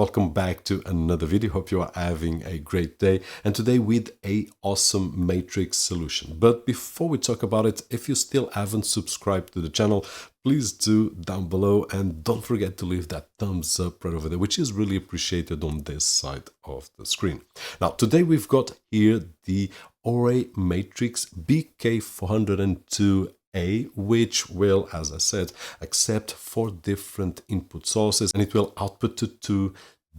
Welcome back to another video. Hope you are having a great day, and today with a awesome matrix solution. But before we talk about it, if you still haven't subscribed to the channel, please do down below, and don't forget to leave that thumbs up right over there, which is really appreciated on this side of the screen. Now today we've got here the OREI Matrix BK-402A, which will, as I said, accept 4 different input sources, and it will output to 2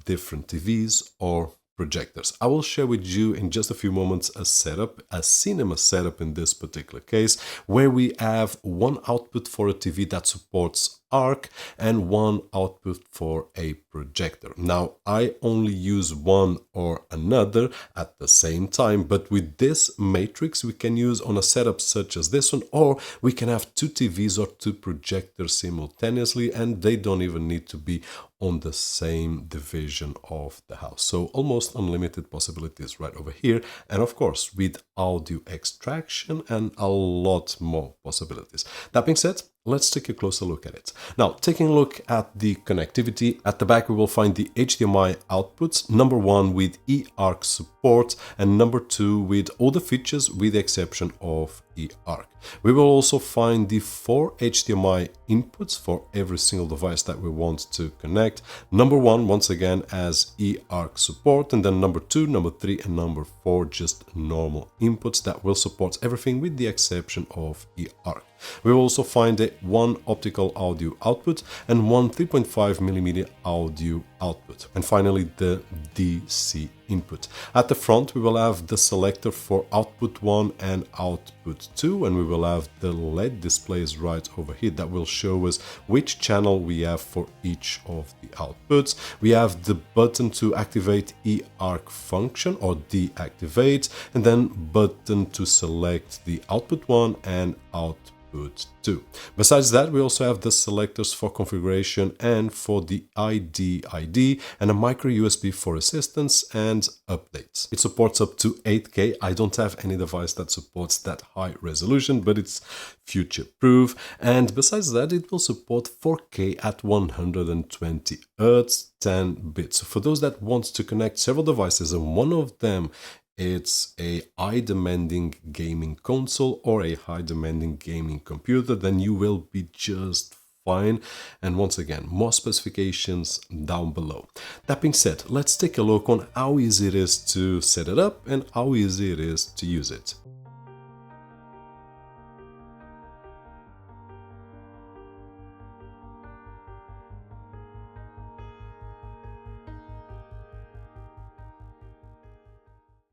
different TVs or projectors. I will share with you in just a few moments a setup, a cinema setup in this particular case, where we have one output for a TV that supports eARC and one output for a projector. Now, I only use one or another at the same time, but with this matrix we can use on a setup such as this one, or we can have 2 TVs or 2 projectors simultaneously, and they don't even need to be on the same division of the house. So almost unlimited possibilities right over here, and of course with audio extraction and a lot more possibilities. That being said, let's take a closer look at it. Now, taking a look at the connectivity, at the back we will find the HDMI outputs, number 1 with eARC support, and number 2 with all the features with the exception of eARC. We will also find the 4 HDMI inputs for every single device that we want to connect. Number 1, once again, as eARC support, and then number 2, number 3, and number 4, just normal inputs that will support everything with the exception of eARC. We will also find a 1 optical audio output and 1 3.5mm audio output, and finally the DC input. At the front we will have the selector for output 1 and output 2, and we will have the LED displays right over here that will show us which channel we have for each of the outputs. We have the button to activate eARC function or deactivate, and then button to select the output 1 and output 2. Besides that, we also have the selectors for configuration and for the EDID, and a micro USB for assistance and updates. It supports up to 8K. I don't have any device that supports that high resolution, but it's future proof. And besides that, it will support 4K at 120 Hz, 10 bits. So for those that want to connect several devices, and one of them it's a high-demanding gaming console or a high-demanding gaming computer, then you will be just fine. And once again, more specifications down below. That being said, let's take a look on how easy it is to set it up and how easy it is to use it.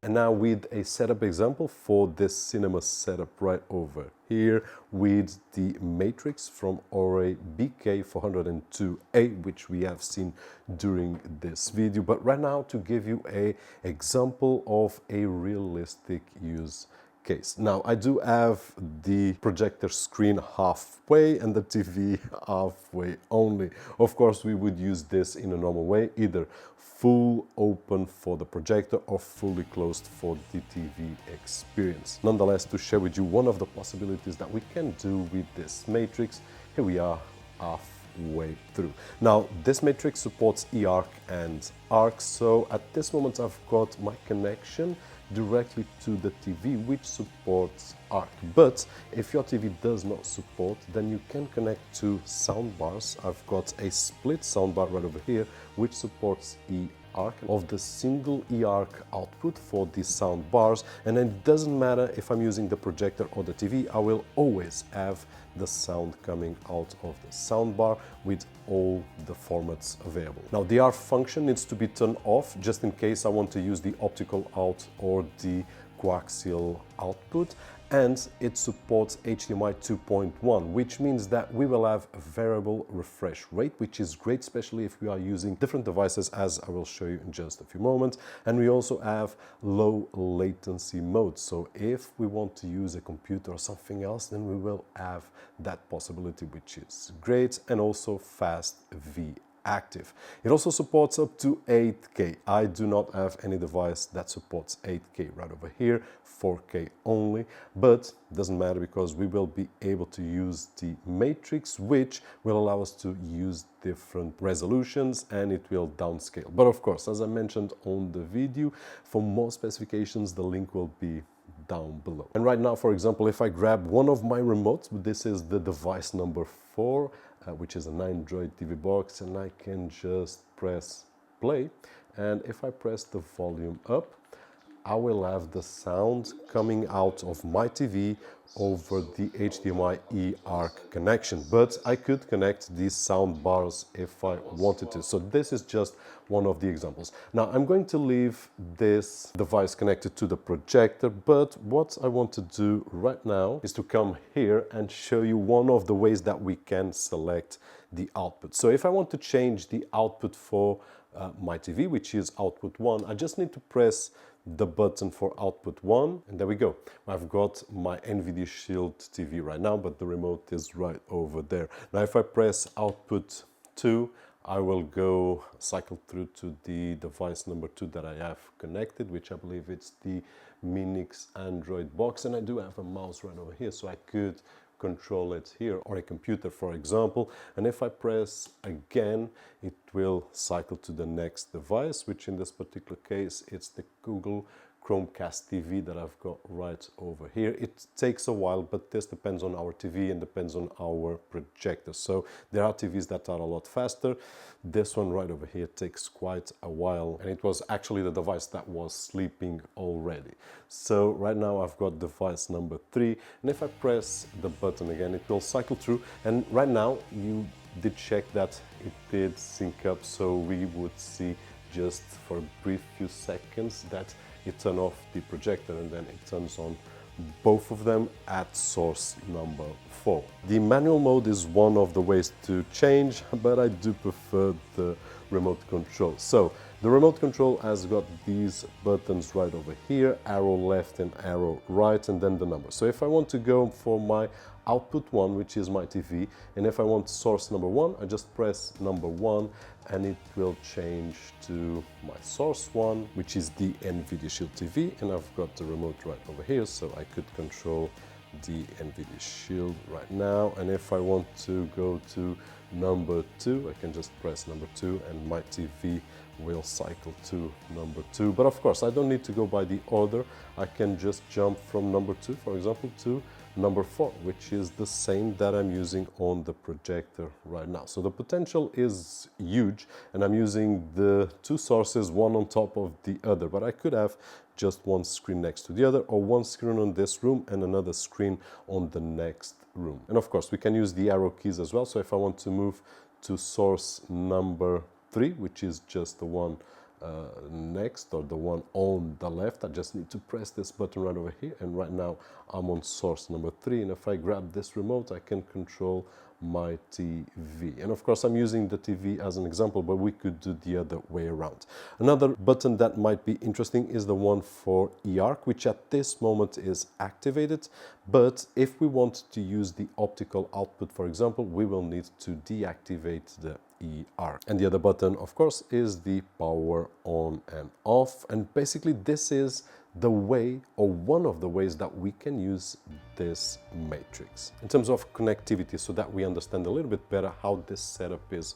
And now with a setup example for this cinema setup right over here with the Matrix from OREI BK-402A, which we have seen during this video. But right now to give you an example of a realistic use case. Now I do have the projector screen halfway and the TV halfway only. Of course we would use this in a normal way, either full open for the projector or fully closed for the TV experience. Nonetheless, to share with you one of the possibilities that we can do with this matrix, here we are halfway through. Now this matrix supports eARC and ARC, so at this moment I've got my connection directly to the TV, which supports ARC. But if your TV does not support, then you can connect to soundbars. I've got a split soundbar right over here, which supports eARC of the single eARC output for the soundbars. And then it doesn't matter if I'm using the projector or the TV, I will always have the sound coming out of the soundbar with all the formats available. Now the AR function needs to be turned off just in case I want to use the optical out or the coaxial output, and it supports HDMI 2.1, which means that we will have a variable refresh rate, which is great, especially if we are using different devices, as I will show you in just a few moments. And we also have low latency mode, so if we want to use a computer or something else, then we will have that possibility, which is great, and also fast VRR. active. It also supports up to 8K. I do not have any device that supports 8K right over here, 4K only, but it doesn't matter because we will be able to use the Matrix, which will allow us to use different resolutions and it will downscale. But of course, as I mentioned on the video, for more specifications, the link will be down below. And right now, for example, if I grab one of my remotes, this is the device number 4, which is an Android TV box, and I can just press play, and if I press the volume up, I will have the sound coming out of my TV over the HDMI eARC connection, but I could connect these sound bars if I wanted to. So this is just one of the examples. Now I'm going to leave this device connected to the projector, but what I want to do right now is to come here and show you one of the ways that we can select the output. So if I want to change the output for my TV, which is output 1, I just need to press the button for output 1, and there we go. I've got my NVIDIA Shield TV right now, but the remote is right over there. Now if I press output 2, I will go cycle through to the device number 2 that I have connected, which I believe it's the Minix Android box, and I do have a mouse right over here, so I could control it here, or a computer, for example. And if I press again, it will cycle to the next device, which in this particular case, it's the Google Chromecast TV that I've got right over here. It takes a while, but this depends on our TV and depends on our projector. So there are TVs that are a lot faster. This one right over here takes quite a while, and it was actually the device that was sleeping already. So right now I've got device number 3, and if I press the button again, it will cycle through. And right now you did check that it did sync up, so we would see just for a brief few seconds that it turns off the projector and then it turns on both of them at source number 4. The manual mode is one of the ways to change, but I do prefer the remote control. So the remote control has got these buttons right over here, arrow left and arrow right, and then the number. So if I want to go for my output 1, which is my TV, and if I want source number 1, I just press number 1 and it will change to my source 1, which is the NVIDIA Shield TV, and I've got the remote right over here, so I could control the NVIDIA Shield right now. And if I want to go to number 2, I can just press number 2 and my TV will cycle to number 2. But of course, I don't need to go by the order. I can just jump from number 2, for example, to number 4, which is the same that I'm using on the projector right now. So the potential is huge, and I'm using the 2 sources, one on top of the other, but I could have just one screen next to the other, or one screen on this room and another screen on the next room. And of course, we can use the arrow keys as well. So if I want to move to source number 3, which is just the one next, or the one on the left, I just need to press this button right over here, and right now I'm on source number 3, and if I grab this remote I can control my TV. And of course I'm using the TV as an example, but we could do the other way around. Another button that might be interesting is the one for eARC, which at this moment is activated, but if we want to use the optical output, for example, we will need to deactivate the eARC. And the other button, of course, is the power on and off, and basically this is the way, or one of the ways, that we can use this matrix in terms of connectivity, so that we understand a little bit better how this setup is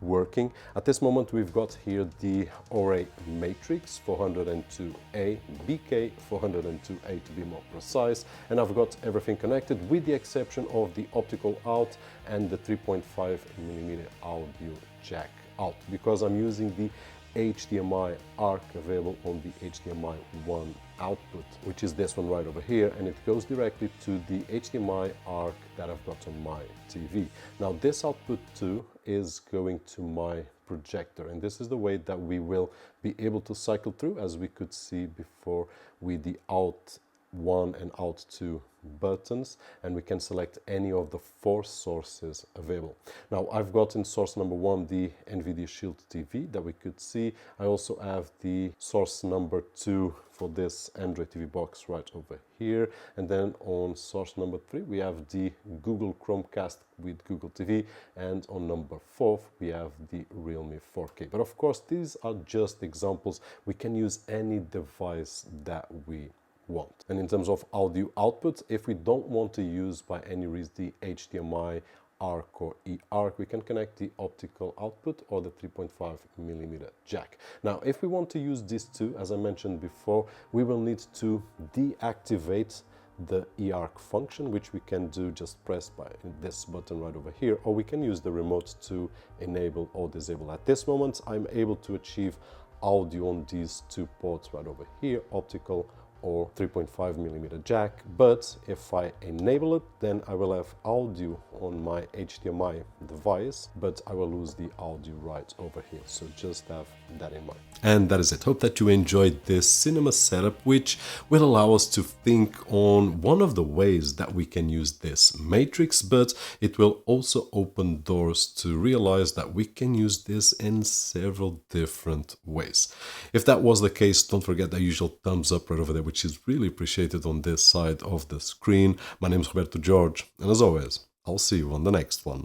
working. At this moment we've got here the OREI Matrix 402A, BK-402A to be more precise, and I've got everything connected with the exception of the optical out and the 3.5mm audio jack out, because I'm using the HDMI ARC available on the HDMI 1 output, which is this one right over here, and it goes directly to the HDMI ARC that I've got on my TV. Now this output 2 is going to my projector, and this is the way that we will be able to cycle through, as we could see before with the OUT 1 and out 2 buttons, and we can select any of the 4 sources available. Now I've got in source number 1 the NVIDIA Shield TV that we could see. I also have the source number 2 for this Android TV box right over here, and then on source number 3 we have the Google Chromecast with Google TV, and on number 4 we have the Realme 4K. But of course these are just examples. We can use any device that we want. And in terms of audio output, if we don't want to use by any reason the HDMI ARC or eARC, we can connect the optical output or the 3.5mm jack. Now if we want to use these two, as I mentioned before, we will need to deactivate the eARC function, which we can do just press by this button right over here, or we can use the remote to enable or disable. At this moment I'm able to achieve audio on these 2 ports right over here, optical or 3.5mm jack, but if I enable it, then I will have audio on my HDMI device, but I will lose the audio right over here, so just have that in mind. And that is it. Hope that you enjoyed this cinema setup, which will allow us to think on one of the ways that we can use this matrix, but it will also open doors to realize that we can use this in several different ways. If that was the case, don't forget the usual thumbs up right over there, which is really appreciated on this side of the screen. My name is Roberto George, and as always, I'll see you on the next one.